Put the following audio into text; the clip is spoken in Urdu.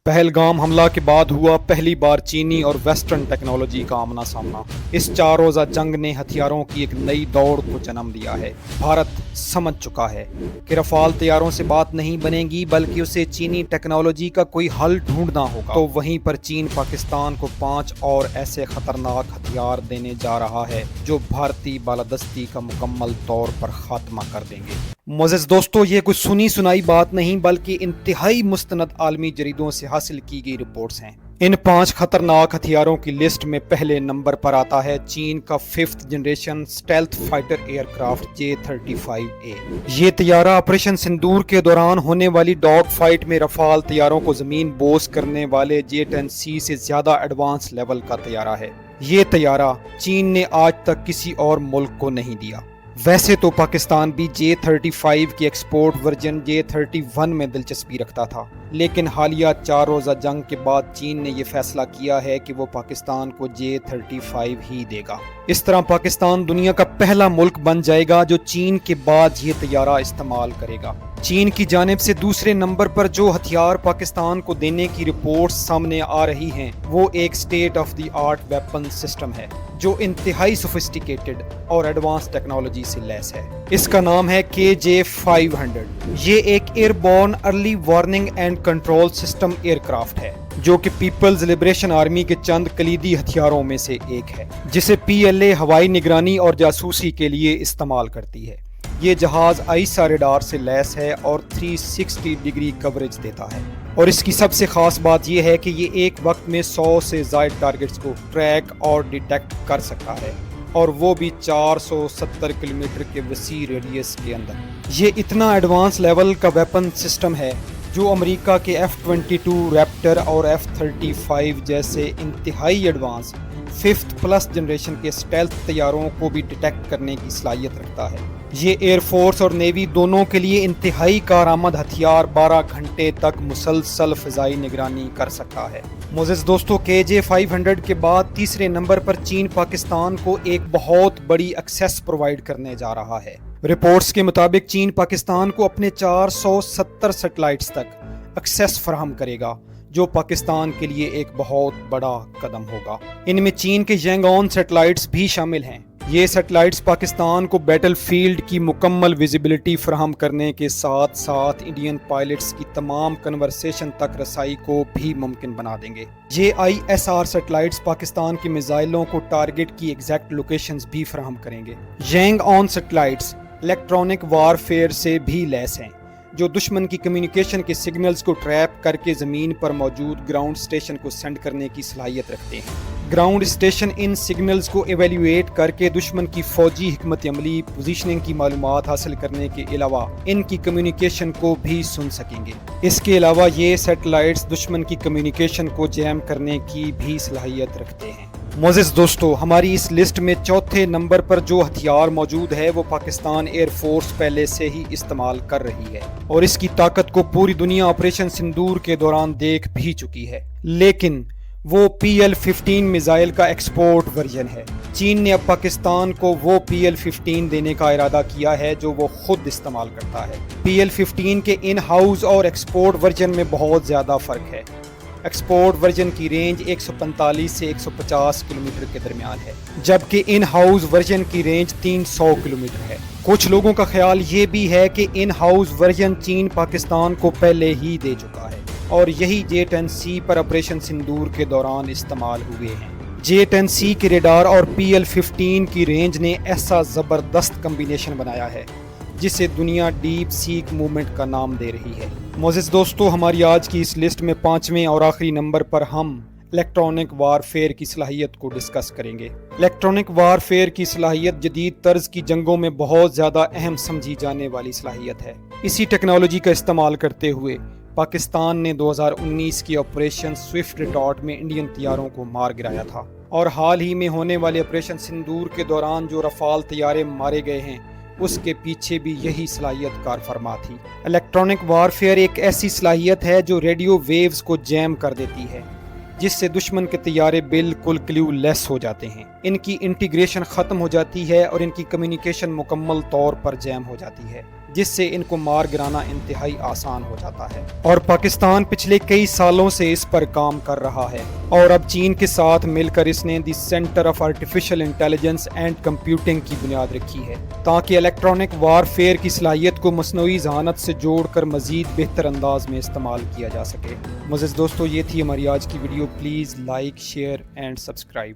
پہلگام حملہ کے بعد ہوا پہلی بار چینی اور ویسٹرن ٹیکنالوجی کا آمنا سامنا۔ اس 4 روزہ جنگ نے ہتھیاروں کی ایک نئی دوڑ کو جنم دیا ہے۔ بھارت سمجھ چکا ہے کہ رفال طیاروں سے بات نہیں بنے گی، بلکہ اسے چینی ٹیکنالوجی کا کوئی حل ڈھونڈنا ہوگا۔ تو وہیں پر چین پاکستان کو 5 اور ایسے خطرناک ہتھیار دینے جا رہا ہے جو بھارتی بالادستی کا مکمل طور پر خاتمہ کر دیں گے۔ معزز دوستو، یہ کوئی سنی سنائی بات نہیں بلکہ انتہائی مستند عالمی جریدوں سے حاصل کی گئی رپورٹس ہیں۔ ان 5 خطرناک ہتھیاروں کی لسٹ میں پہلے نمبر پر آتا ہے چین کا 5th generation stealth fighter aircraft J-35A۔ یہ طیارہ آپریشن سندور کے دوران ہونے والی ڈاگ فائٹ میں رفال طیاروں کو زمین بوس کرنے والے J-10C سے زیادہ ایڈوانس لیول کا طیارہ ہے۔ یہ طیارہ چین نے آج تک کسی اور ملک کو نہیں دیا۔ ویسے تو پاکستان بھی J-35 کی ایکسپورٹ ورژن J-31 میں دلچسپی رکھتا تھا، لیکن حالیہ 4 روزہ جنگ کے بعد چین نے یہ فیصلہ کیا ہے کہ وہ پاکستان کو J-35 ہی دے گا۔ اس طرح پاکستان دنیا کا پہلا ملک بن جائے گا جو چین کے بعد یہ طیارہ استعمال کرے گا۔ چین کی جانب سے دوسرے نمبر پر جو ہتھیار پاکستان کو دینے کی رپورٹس سامنے آ رہی ہیں وہ ایک state of the art weapon system ہے جو انتہائی سوفسٹیکیٹڈ اور ایڈوانس ٹیکنالوجی سے لیس ہے۔ اس کا نام ہے KJ-500۔ یہ ایک airborne early warning and control system aircraft ہے جو کہ پیپلز لبریشن آرمی کے چند کلیدی ہتھیاروں میں سے ایک ہے جسے PLA ہوائی نگرانی اور جاسوسی کے لیے استعمال کرتی ہے۔ یہ جہاز آئیسا ریڈار سے لیس ہے اور 360 ڈگری کوریج دیتا ہے، اور اس کی سب سے خاص بات یہ ہے کہ یہ ایک وقت میں 100 سے زائد ٹارگٹس کو ٹریک اور ڈیٹیکٹ کر سکتا ہے، اور وہ بھی 470 کلومیٹر کے وسیع ریڈیس کے اندر۔ یہ اتنا ایڈوانس لیول کا ویپن سسٹم ہے جو امریکہ کے F-22 ریپٹر اور F-35 جیسے انتہائی ایڈوانس 5th پلس جنریشن کے اسٹیلتھ طیاروں کو بھی ڈیٹیکٹ کرنے کی صلاحیت رکھتا ہے۔ یہ ایئر فورس اور نیوی دونوں کے لیے انتہائی کارآمد ہتھیار 12 گھنٹے تک مسلسل فضائی نگرانی کر سکتا ہے۔ معزز دوستو، KJ-500 کے بعد تیسرے نمبر پر چین پاکستان کو ایک بہت بڑی ایکسیس پرووائڈ کرنے جا رہا ہے۔ رپورٹس کے مطابق چین پاکستان کو اپنے 470 سیٹلائٹس تک ایکسیس فراہم کرے گا جو پاکستان کے لیے ایک بہت بڑا قدم ہوگا۔ ان میں چین کے ینگون سیٹلائٹس بھی شامل ہیں۔ یہ سیٹلائٹس پاکستان کو بیٹل فیلڈ کی مکمل ویزیبلٹی فراہم کرنے کے ساتھ ساتھ انڈین پائلٹس کی تمام کنورسیشن تک رسائی کو بھی ممکن بنا دیں گے۔ JISR سیٹلائٹس پاکستان کے میزائلوں کو ٹارگٹ کی ایگزیکٹ لوکیشنز بھی فراہم کریں گے۔ ینگ آن سیٹلائٹس الیکٹرانک وار فیئر سے بھی لیس ہیں جو دشمن کی کمیونیکیشن کے سگنلز کو ٹریپ کر کے زمین پر موجود گراؤنڈ اسٹیشن کو سینڈ کرنے کی صلاحیت رکھتے ہیں۔ گراؤنڈ اسٹیشن ان سگنلز کو ایویلیویٹ کر کے دشمن کی فوجی حکمت عملی، پوزیشننگ کی معلومات حاصل کرنے کے علاوہ ان کی کمیونیکیشن کو بھی سن سکیں گے۔ اس کے علاوہ یہ سیٹلائٹس دشمن کی کمیونیکیشن کو جیم کرنے کی بھی صلاحیت رکھتے ہیں۔ معزز دوستو، ہماری اس لسٹ میں چوتھے نمبر پر جو ہتھیار موجود ہے وہ پاکستان ایئر فورس پہلے سے ہی استعمال کر رہی ہے اور اس کی طاقت کو پوری دنیا آپریشن سندور کے دوران دیکھ بھی چکی ہے، لیکن وہ PL-15 میزائل کا ایکسپورٹ ورژن ہے۔ چین نے اب پاکستان کو وہ PL-15 دینے کا ارادہ کیا ہے جو وہ خود استعمال کرتا ہے۔ PL-15 کے ان ہاؤس اور ایکسپورٹ ورژن میں بہت زیادہ فرق ہے۔ ایکسپورٹ ورژن کی رینج 145 سے 150 کلومیٹر کے درمیان ہے، جبکہ ان ہاؤس ورژن کی رینج 300 کلومیٹر ہے۔ کچھ لوگوں کا خیال یہ بھی ہے کہ ان ہاؤس ورژن چین پاکستان کو پہلے ہی دے چکا ہے اور یہی J-10C پر آپریشن سندور کے دوران استعمال ہوئے ہیں۔ J-10C کے ریڈار اور PL-15 کی رینج نے ایسا زبردست کمبینیشن بنایا ہے جسے دنیا ڈیپ سیک موومنٹ کا نام دے رہی ہے۔ معزز دوستو، ہماری آج کی اس لسٹ میں 5ویں اور آخری نمبر پر ہم الیکٹرانک وار فیئر کی صلاحیت کو ڈسکس کریں گے۔ الیکٹرانک وار فیئر کی صلاحیت جدید طرز کی جنگوں میں بہت زیادہ اہم سمجھی جانے والی صلاحیت ہے۔ اسی ٹیکنالوجی کا استعمال کرتے ہوئے پاکستان نے 2019 کی آپریشن سوئفٹ ریٹارٹ میں انڈین طیاروں کو مار گرایا تھا، اور حال ہی میں ہونے والے آپریشن سندور کے دوران جو رفال طیارے مارے گئے ہیں اس کے پیچھے بھی یہی صلاحیت کار فرما تھی۔ الیکٹرانک وار فیئر ایک ایسی صلاحیت ہے جو ریڈیو ویوز کو جیم کر دیتی ہے جس سے دشمن کے طیارے بالکل کلیو لیس ہو جاتے ہیں، ان کی انٹیگریشن ختم ہو جاتی ہے اور ان کی کمیونیکیشن مکمل طور پر جیم ہو جاتی ہے۔ جس سے ان کو مار گرانا انتہائی آسان ہو جاتا ہے، اور پاکستان پچھلے کئی سالوں سے اس پر کام کر رہا ہے، اور اب چین کے ساتھ مل کر اس نے the centre of artificial intelligence and computing کی بنیاد رکھی ہے تاکہ الیکٹرانک وار فیئر کی صلاحیت کو مصنوعی ذہانت سے جوڑ کر مزید بہتر انداز میں استعمال کیا جا سکے۔ معزز دوستو، یہ تھی ہماری آج کی video. Please like, share and subscribe.